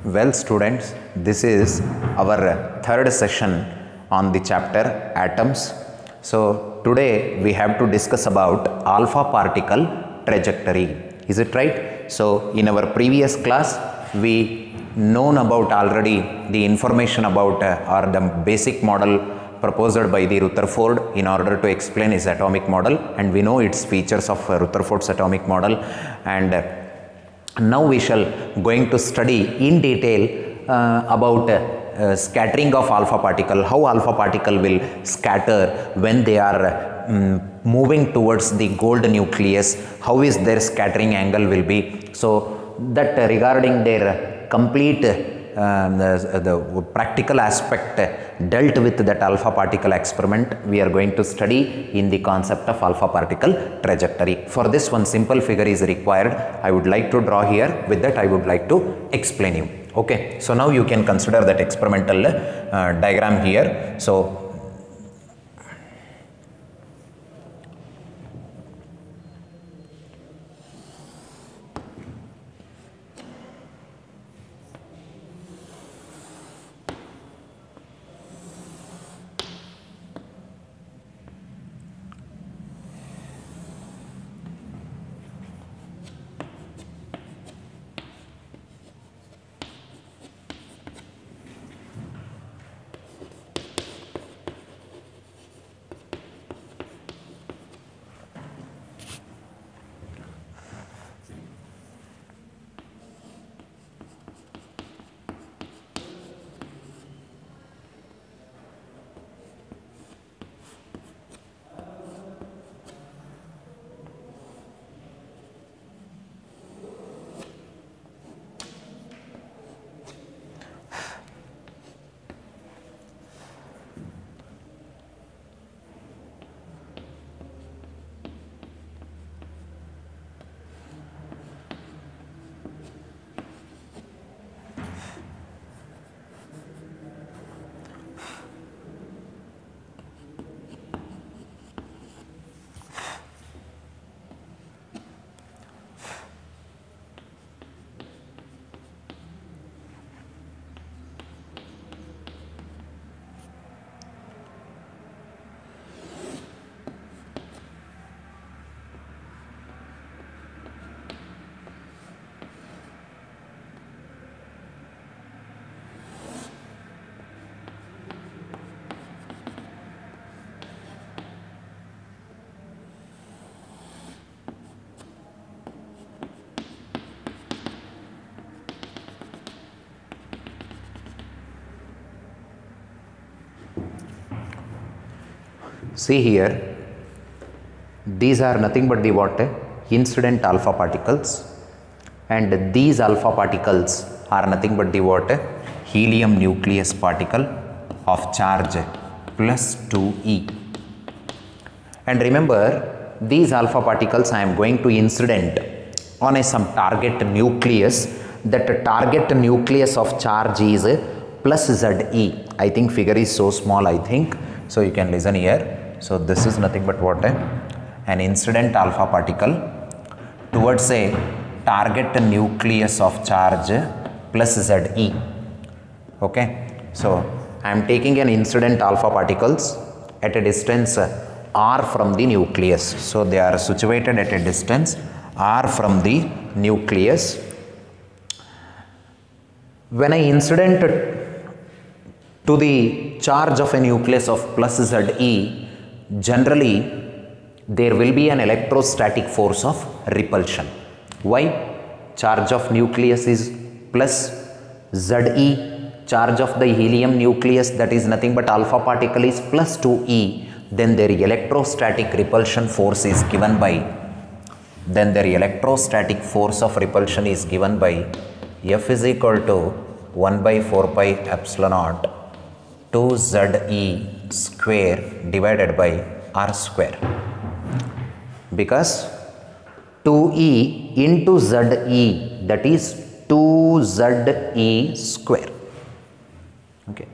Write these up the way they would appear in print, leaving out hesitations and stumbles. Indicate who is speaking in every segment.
Speaker 1: Well, students, this is our third session on the chapter atoms. So, today we have to discuss about alpha particle trajectory. Is it right? So, in our previous class, we known about already the information about or the basic model proposed by the Rutherford in order to explain his atomic model, and we know its features of Rutherford's atomic model. And now we shall going to study in detail about scattering of alpha particle, how alpha particle will scatter when they are moving towards the gold nucleus, how is their scattering angle will be. So that regarding their complete the practical aspect dealt with that alpha particle experiment, we are going to study in the concept of alpha particle trajectory. For this, one simple figure is required. I would like to draw here. With that, I would like to explain you. Okay, so now you can consider that experimental diagram here. So see here, these are nothing but the what? Incident alpha particles, and these alpha particles are nothing but the what? Helium nucleus particle of charge plus 2e. And remember, these alpha particles I am going to incident on some target nucleus. That target nucleus of charge is plus Ze. I think figure is so small, I think. So you can listen here. So this is nothing but what? An incident alpha particle towards a target nucleus of charge plus Ze. Okay. So I am taking an incident alpha particles at a distance r from the nucleus. So they are situated at a distance r from the nucleus. When I incident to the charge of a nucleus of plus Ze, generally there will be an electrostatic force of repulsion. Why? Charge of nucleus is plus Ze, charge of the helium nucleus, that is nothing but alpha particle, is plus 2e. Then their electrostatic repulsion force is given by, F is equal to 1 by 4 pi epsilon naught 2 Ze square divided by r square, because 2e into Ze, that is 2Ze square. Okay.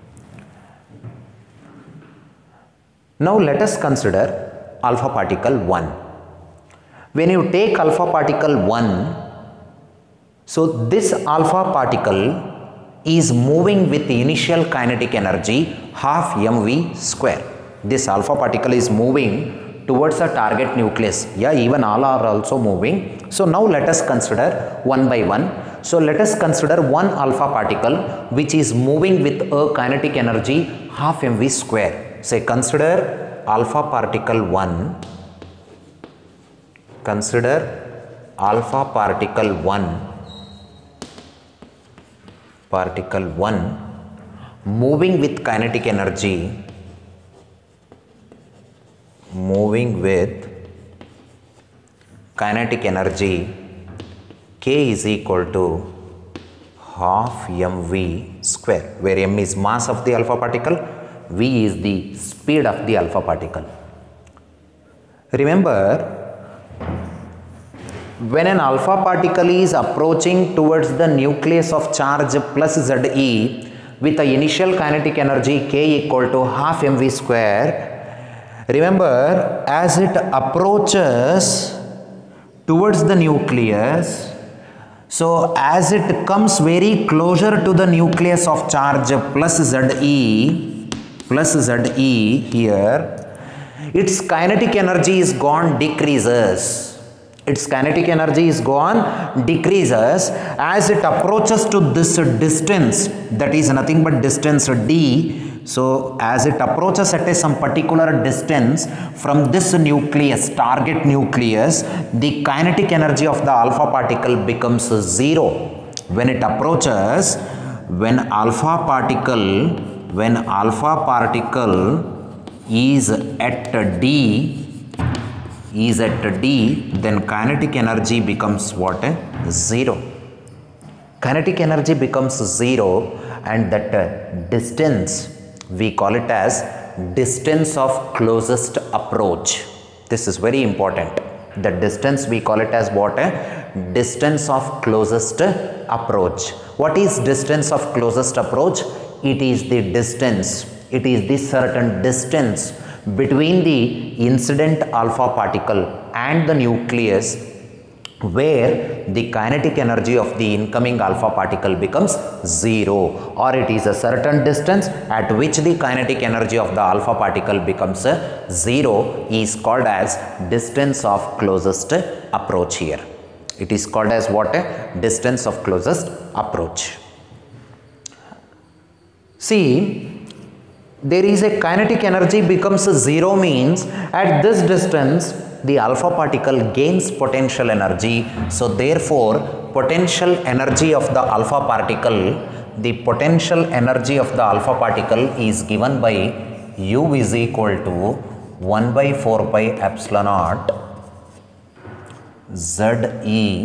Speaker 1: Now let us consider alpha particle 1. When you take alpha particle 1, so this alpha particle is moving with initial kinetic energy half mv square. This alpha particle is moving towards a target nucleus. Yeah, even all are also moving. So now let us consider one by one. So let us consider one alpha particle which is moving with a kinetic energy half mv square. Say consider alpha particle 1. Consider alpha particle 1. Particle 1 moving with kinetic energy, K is equal to half mv square, where m is mass of the alpha particle, v is the speed of the alpha particle. Remember, when an alpha particle is approaching towards the nucleus of charge plus Ze with the initial kinetic energy K equal to half mv square, remember, as it approaches towards the nucleus, so as it comes very closer to the nucleus of charge plus Ze here, its kinetic energy is gone, decreases. Its kinetic energy is gone, decreases as it approaches to this distance, that is nothing but distance d. So as it approaches at some particular distance from this nucleus, target nucleus, the kinetic energy of the alpha particle becomes 0. When it approaches, when alpha particle is at d, then kinetic energy becomes what? 0. Kinetic energy becomes 0, and that distance we call it as distance of closest approach. This is very important. The distance we call it as what? Distance of closest approach. What is distance of closest approach? It is the distance, it is the certain distance between the incident alpha particle and the nucleus where the kinetic energy of the incoming alpha particle becomes 0, or it is a certain distance at which the kinetic energy of the alpha particle becomes 0 is called as distance of closest approach here. It is called as what? Distance of closest approach. See, there is a kinetic energy becomes 0 means at this distance the alpha particle gains potential energy. So therefore potential energy of the alpha particle, the potential energy of the alpha particle is given by U is equal to 1 by 4 pi epsilon naught Ze,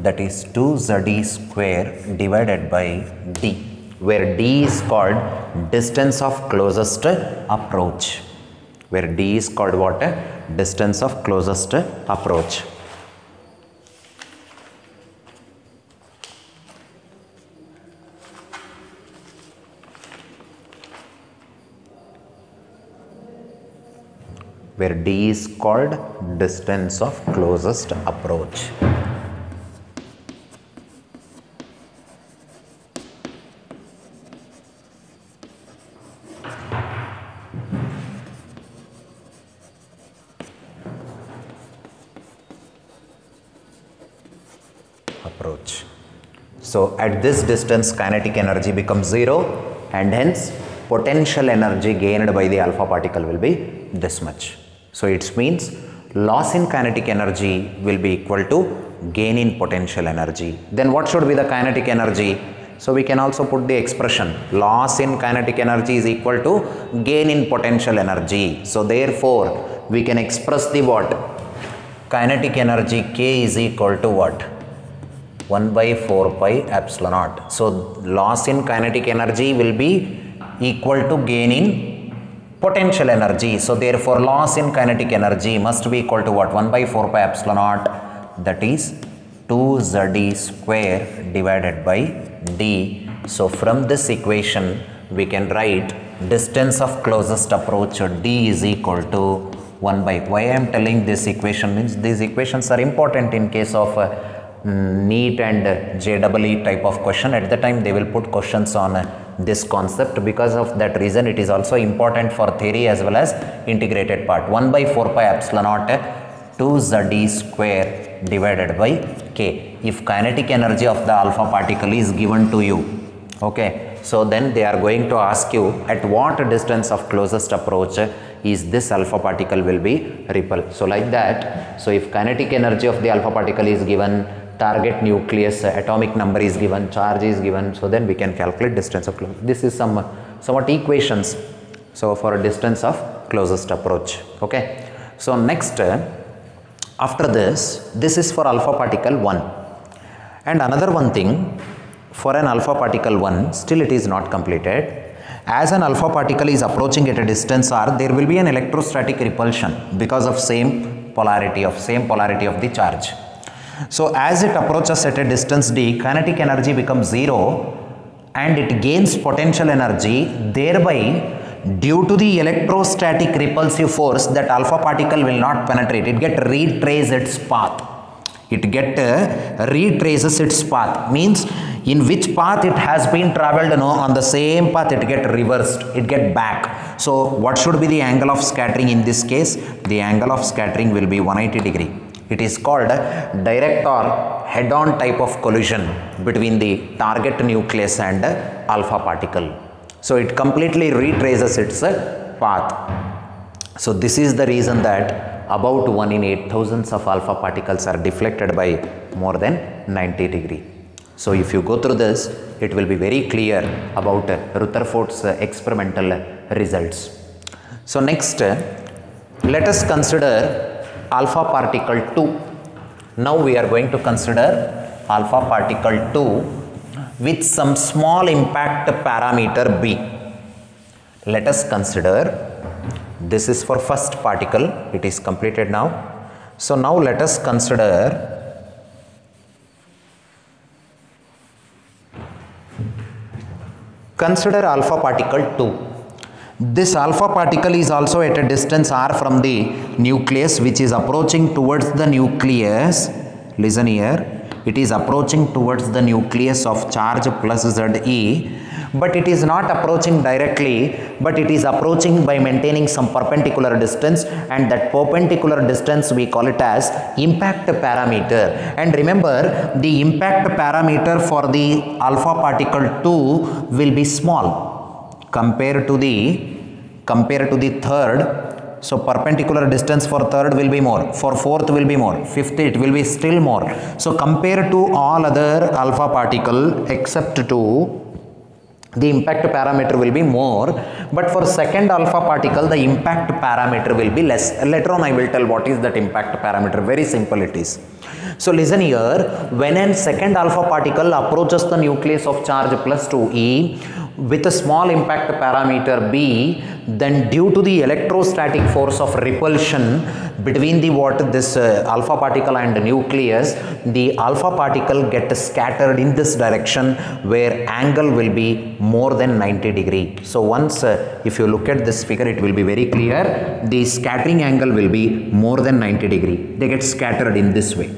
Speaker 1: that is 2 Ze square divided by d, where d is called distance of closest approach, where d is called what? Distance of closest approach. Where d is called distance of closest approach. Approach. So at this distance kinetic energy becomes 0, and hence potential energy gained by the alpha particle will be this much. So it means loss in kinetic energy will be equal to gain in potential energy. Then what should be the kinetic energy? So we can also put the expression loss in kinetic energy is equal to gain in potential energy. So therefore we can express the what? Kinetic energy K is equal to what? 1 by 4 pi epsilon naught. So loss in kinetic energy will be equal to gain in potential energy. So therefore loss in kinetic energy must be equal to what? 1 by 4 pi epsilon naught, that is 2 Ze square divided by d. So from this equation we can write distance of closest approach d is equal to 1 by, why I am telling this equation means these equations are important in case of NEET and JEE type of question. At the time they will put questions on this concept. Because of that reason it is also important for theory as well as integrated part. 1 by 4 pi epsilon naught 2Ze square divided by k. If kinetic energy of the alpha particle is given to you, okay, so then they are going to ask you at what distance of closest approach is this alpha particle will be repelled. So like that, so if kinetic energy of the alpha particle is given, target nucleus atomic number is given, charge is given, so then we can calculate distance of closest. This is somewhat equations, so for a distance of closest approach. Okay, so next after this is for alpha particle 1, and another one thing, for an alpha particle 1 still it is not completed. As an alpha particle is approaching at a distance r, there will be an electrostatic repulsion because of same polarity of the charge. So as it approaches at a distance d, kinetic energy becomes 0 and it gains potential energy. Thereby, due to the electrostatic repulsive force, that alpha particle will not penetrate. It retraces its path. Retraces its path, means in which path it has been traveled, on the same path it get reversed, it get back. So what should be the angle of scattering in this case? The angle of scattering will be 180 degree. It is called direct or head-on type of collision between the target nucleus and alpha particle. So it completely retraces its path. So this is the reason that about 1 in 8,000 of alpha particles are deflected by more than 90 degree. So if you go through this, it will be very clear about Rutherford's experimental results. So next, let us consider alpha particle 2. Now we are going to consider alpha particle 2 with some small impact parameter b. Let us consider, this is for first particle, it is completed now. So now let us consider alpha particle 2. This alpha particle is also at a distance r from the nucleus, which is approaching towards the nucleus. Listen here, it is approaching towards the nucleus of charge plus Ze, but it is not approaching directly, but it is approaching by maintaining some perpendicular distance, and that perpendicular distance we call it as impact parameter. And remember, the impact parameter for the alpha particle 2 will be small compared to the third. So perpendicular distance for third will be more, for fourth will be more, fifth it will be still more. So compared to all other alpha particle except 2, the impact parameter will be more, but for second alpha particle the impact parameter will be less. Later on I will tell what is that impact parameter. Very simple it is. So listen here, when a second alpha particle approaches the nucleus of charge plus 2e with a small impact parameter b, then due to the electrostatic force of repulsion between the alpha particle and the nucleus, the alpha particle gets scattered in this direction where angle will be more than 90 degree. So once if you look at this figure, it will be very clear, the scattering angle will be more than 90 degree. They get scattered in this way.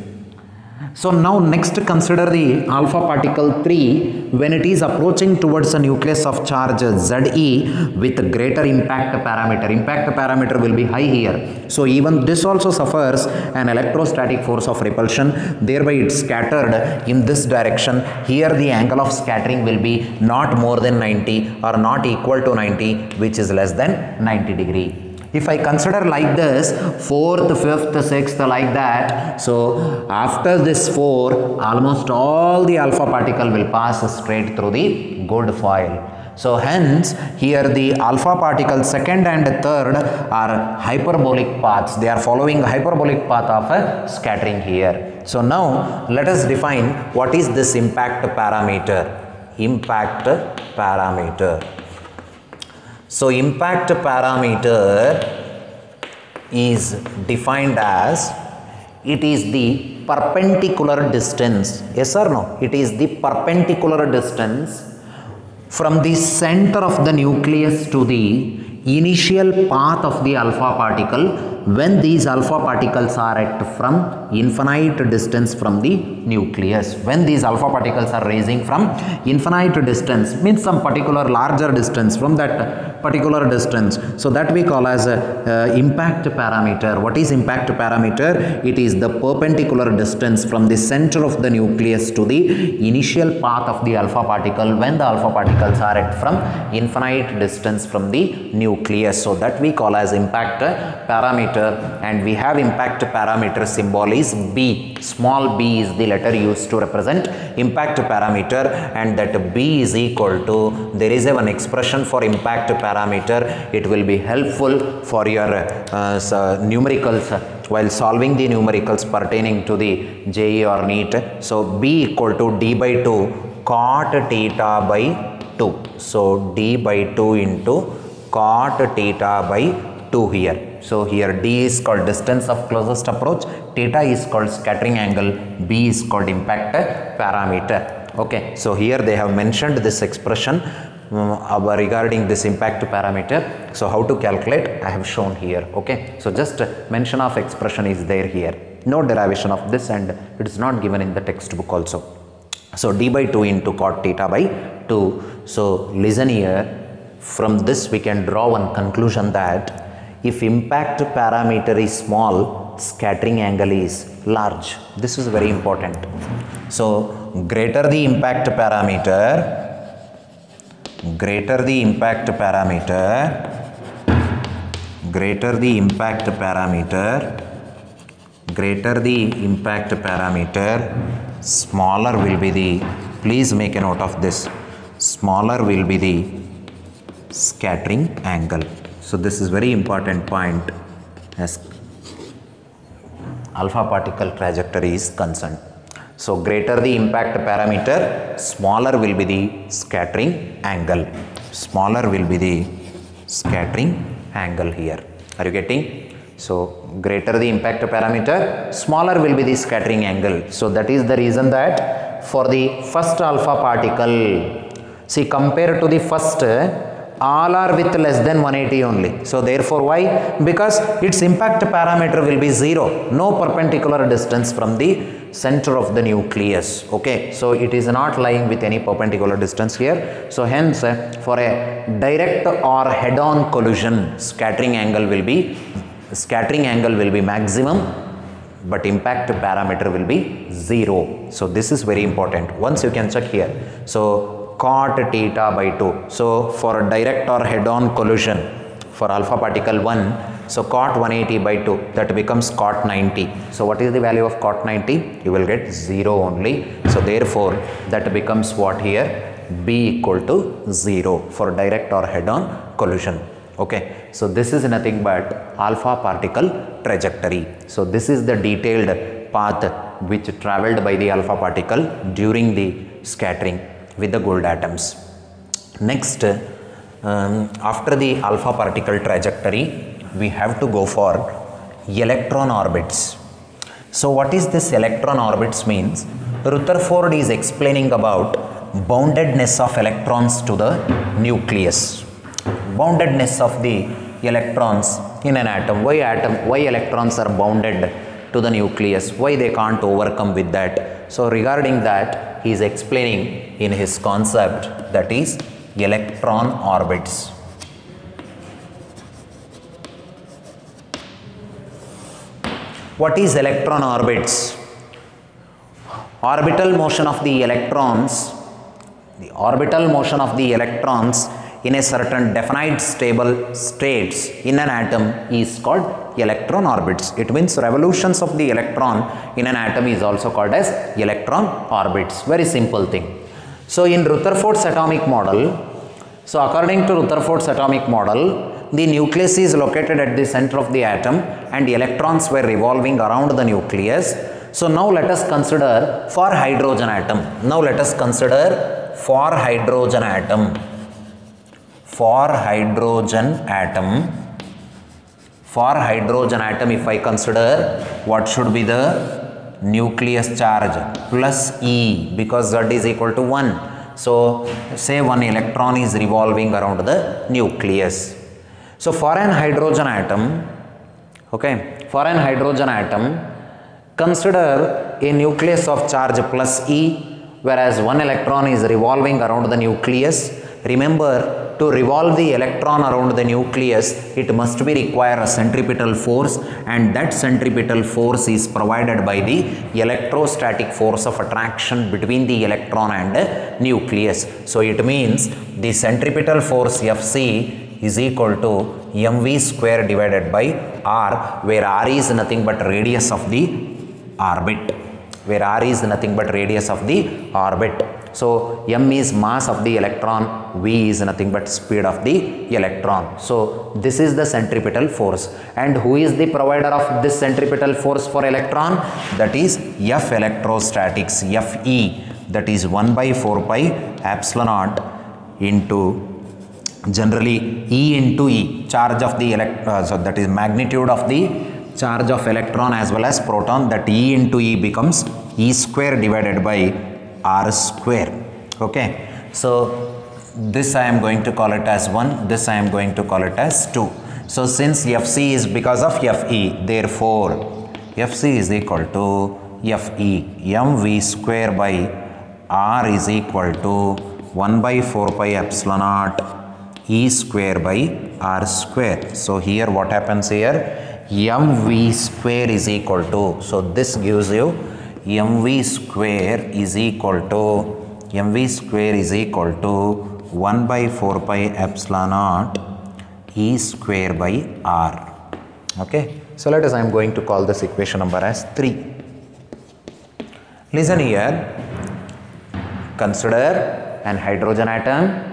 Speaker 1: So now next consider the alpha particle 3 when it is approaching towards the nucleus of charge Ze with greater impact parameter. Impact parameter will be high here. So even this also suffers an electrostatic force of repulsion. Thereby it scattered in this direction. Here the angle of scattering will be not more than 90 or not equal to 90, which is less than 90 degree. If I consider like this, 4th, 5th, 6th, like that, so after this 4, almost all the alpha particle will pass straight through the good foil. So hence, here the alpha particle second and third are hyperbolic paths. They are following hyperbolic path of scattering here. So now, let us define what is this impact parameter. Impact parameter. So impact parameter is defined as, it is the perpendicular distance. Yes or no? It is the perpendicular distance from the center of the nucleus to the initial path of the alpha particle when these alpha particles are at from infinite distance from the nucleus. When these alpha particles are rising from infinite distance, means some particular larger distance from that particular distance. So that we call as a impact parameter. What is impact parameter? It is the perpendicular distance from the center of the nucleus to the initial path of the alpha particle when the alpha particles are at from infinite distance from the nucleus. So that we call as impact parameter, and we have impact parameter symbol is B. Small b is the letter used to represent impact parameter, and that B is equal to, there is one expression for impact parameter. It will be helpful for your numericals while solving the numericals pertaining to the JEE or NEET. So B equal to D by 2 cot theta by 2. So D by 2 into cot theta by 2 here. So here D is called distance of closest approach, theta is called scattering angle, B is called impact parameter. Okay, so here they have mentioned this expression regarding this impact parameter. So how to calculate, I have shown here. Okay, so just mention of expression is there here, no derivation of this, and it is not given in the textbook also. So D by 2 into cot theta by 2. So listen here, from this we can draw one conclusion that if impact parameter is small, scattering angle is large. This is very important. So greater the impact parameter, greater the impact parameter, greater the impact parameter, greater the impact parameter, smaller will be the, please make a note of this, smaller will be the scattering angle. So this is very important point as alpha particle trajectory is concerned. So greater the impact parameter, smaller will be the scattering angle. Smaller will be the scattering angle here. Are you getting? So greater the impact parameter, smaller will be the scattering angle. So that is the reason that for the first alpha particle, see, compared to the first, all are with less than 180 only. So therefore why? Because its impact parameter will be 0, no perpendicular distance from the center of the nucleus. Okay, so it is not lying with any perpendicular distance here. So hence for a direct or head-on collision, scattering angle will be maximum, but impact parameter will be 0. So this is very important. Once you can check here. So cot theta by 2. So for direct or head-on collision for alpha particle 1, so cot 180 by 2, that becomes cot 90. So what is the value of cot 90? You will get 0 only. So therefore that becomes what here? B equal to 0 for direct or head-on collision. Okay, so this is nothing but alpha particle trajectory. So this is the detailed path which traveled by the alpha particle during the scattering with the gold atoms. Next, after the alpha particle trajectory, we have to go for electron orbits. So what is this electron orbits means? Rutherford is explaining about boundedness of electrons to the nucleus. Boundedness of the electrons in an atom. Why electrons are bounded to the nucleus? Why they can't overcome with that? So regarding that, he is explaining in his concept, that is electron orbits. What is electron orbits? Orbital motion of the electrons, the orbital motion of the electrons in a certain definite stable states in an atom is called electron orbits. It means revolutions of the electron in an atom is also called as electron orbits. Very simple thing. So in Rutherford's atomic model, so according to Rutherford's atomic model, the nucleus is located at the center of the atom and the electrons were revolving around the nucleus. So now let us consider for hydrogen atom. Now let us consider for hydrogen atom. For hydrogen atom, if I consider, what should be the nucleus charge? Plus E, because Z is equal to 1. So say one electron is revolving around the nucleus. So for an hydrogen atom, Okay, for an hydrogen atom, consider a nucleus of charge plus E, whereas one electron is revolving around the nucleus. Remember, to revolve the electron around the nucleus, it must be require a centripetal force, and that centripetal force is provided by the electrostatic force of attraction between the electron and nucleus. So it means the centripetal force Fc is equal to mv square divided by r, where r is nothing but radius of the orbit, where r is nothing but radius of the orbit. So m is mass of the electron, v is nothing but speed of the electron. So this is the centripetal force. And who is the provider of this centripetal force for electron? That is F electrostatics, Fe, that is 1 by 4 pi epsilon naught into generally E into E, charge of the so that is magnitude of the charge of electron as well as proton, that E into E becomes E square divided by R square. Okay, so this I am going to call it as 1, this I am going to call it as 2. So since Fc is because of Fe, therefore Fc is equal to Fe, mv square by R is equal to 1 by 4 pi epsilon naught E square by R square. So here what happens here? mv square is equal to, so this gives you mv square is equal to 1 by 4 pi epsilon naught E square by R. Okay, so let us, I am going to call this equation number as 3. Listen here, consider an hydrogen atom.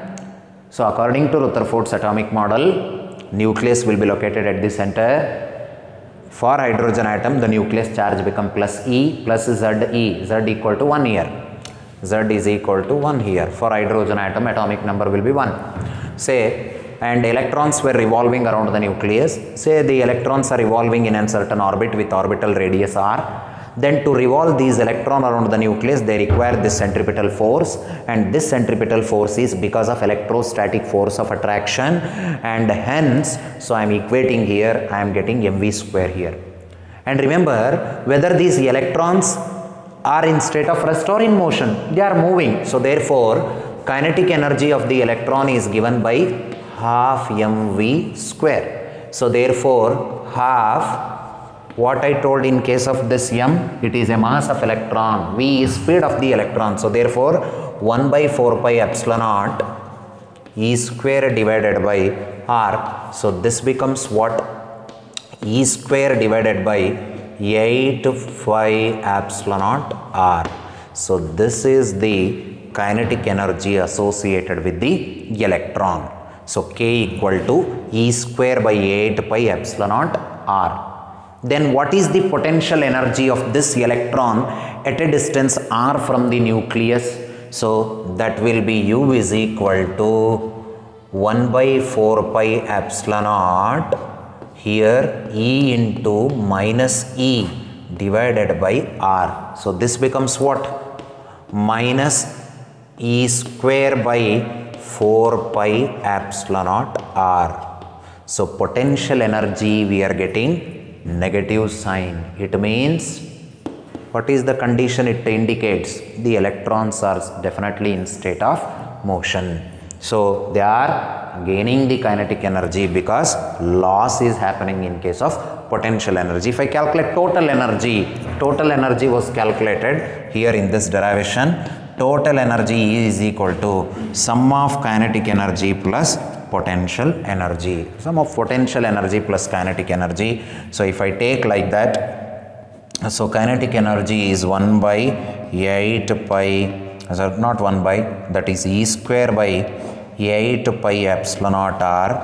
Speaker 1: So according to Rutherford's atomic model, nucleus will be located at the center. For hydrogen atom, the nucleus charge become plus E plus Ze, Z equal to 1 here. Z is equal to 1 here. For hydrogen atom, atomic number will be 1. Say, and electrons were revolving around the nucleus. Say the electrons are revolving in a certain orbit with orbital radius r. Then to revolve these electrons around the nucleus, they require this centripetal force, and this centripetal force is because of electrostatic force of attraction, and hence, so I am equating here, I am getting mv square here. And remember, whether these electrons are in state of rest or in motion, they are moving. So therefore, kinetic energy of the electron is given by half mv square. So therefore, half, what I told in case of this m, it is a mass of electron, v is speed of the electron. So therefore 1 by 4 pi epsilon naught E square divided by R. So this becomes what? E square divided by 8 pi epsilon naught R. So this is the kinetic energy associated with the electron. So K equal to E square by 8 pi epsilon naught R. Then what is the potential energy of this electron at a distance r from the nucleus? So that will be U is equal to 1 by 4 pi epsilon naught, here E into minus E divided by R. So this becomes what? Minus E square by 4 pi epsilon naught R. So potential energy we are getting negative sign. It means, what is the condition it indicates? The electrons are definitely in state of motion. So they are gaining the kinetic energy because loss is happening in case of potential energy. If I calculate total energy was calculated here in this derivation. Total energy is equal to sum of kinetic energy plus potential energy. Sum of potential energy plus kinetic energy. So if I take like that, so kinetic energy is 1 by 8 pi, so not 1 by, that is E square by 8 pi epsilon naught R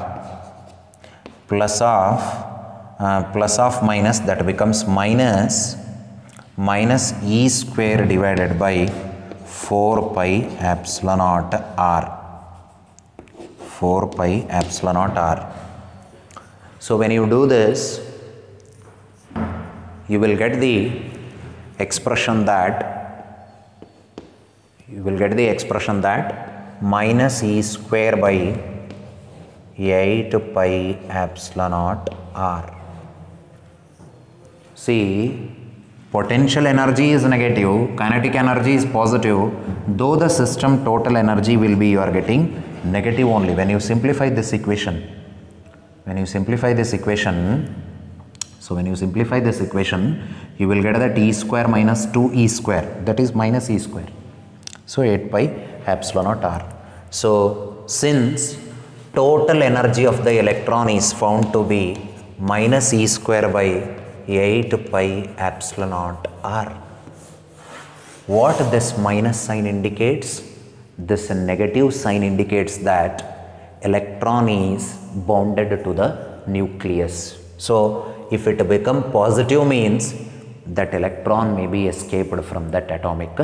Speaker 1: plus of minus, that becomes minus E square divided by 4 pi epsilon naught R. 4 pi epsilon naught R. So when you do this, you will get the expression that minus E square by 8 pi epsilon naught R. See, potential energy is negative, kinetic energy is positive, though the system total energy will be, you are getting negative only. When you simplify this equation, so when you simplify this equation, you will get that E square minus 2E square, that is minus E square. So 8 pi epsilon naught R. So since total energy of the electron is found to be minus E square by 8 pi epsilon naught R. What this minus sign indicates? This negative sign indicates that electron is bonded to the nucleus. So if it become positive means that electron may be escaped from that atomic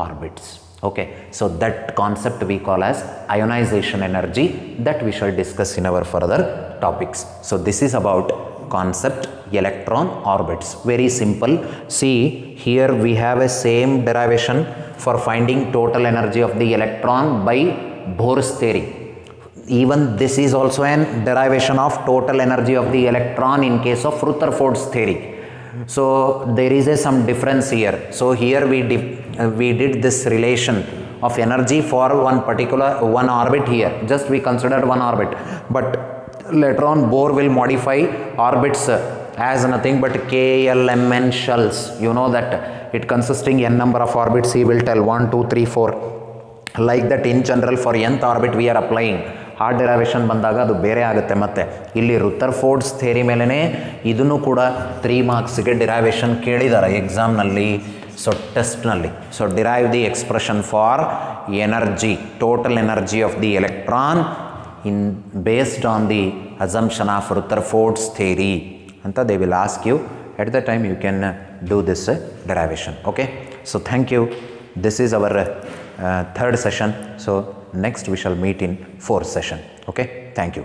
Speaker 1: orbits. Okay, so that concept we call as ionization energy, that we shall discuss in our further topics. So this is about concept electron orbits. Very simple. See, here we have a same derivation for finding total energy of the electron by Bohr's theory. Even this is also an derivation of total energy of the electron in case of Rutherford's theory. So there is some difference here. So here we did this relation of energy for one orbit here. Just we considered one orbit, but later on Bohr will modify orbits as nothing but KLMN shells. You know that it consisting n number of orbits. He will tell 1, 2, 3, 4. Like that in general for nth orbit we are applying. ಆ ಡೆರೈವೇಷನ್ ಬಂದಾಗ ಅದು ಬೇರೆ ಆಗುತ್ತೆ. ಮತ್ತು ಇಲ್ಲಿ ರುಥರ್ಫೋರ್ಡ್ಸ್ theory ಮೇಲೇ ಇದನ್ನು ಕೂಡ 3 ಮಾರ್ಕ್ಸ್ಗೆ ಡಿರೈವೇಷನ್ ಕೇಳಿದ್ದಾರೆ ಎಕ್ಸಾಮ್ನಲ್ಲಿ, ಸೊ ಟೆಸ್ಟ್ನಲ್ಲಿ. So derive the expression for energy, total energy of the electron in based on the assumption of Rutherford's theory ಅಂತ they will ask you. At the time you can do this derivation. Okay, so thank you. This is our third session. So next we shall meet in fourth session. Okay, thank you.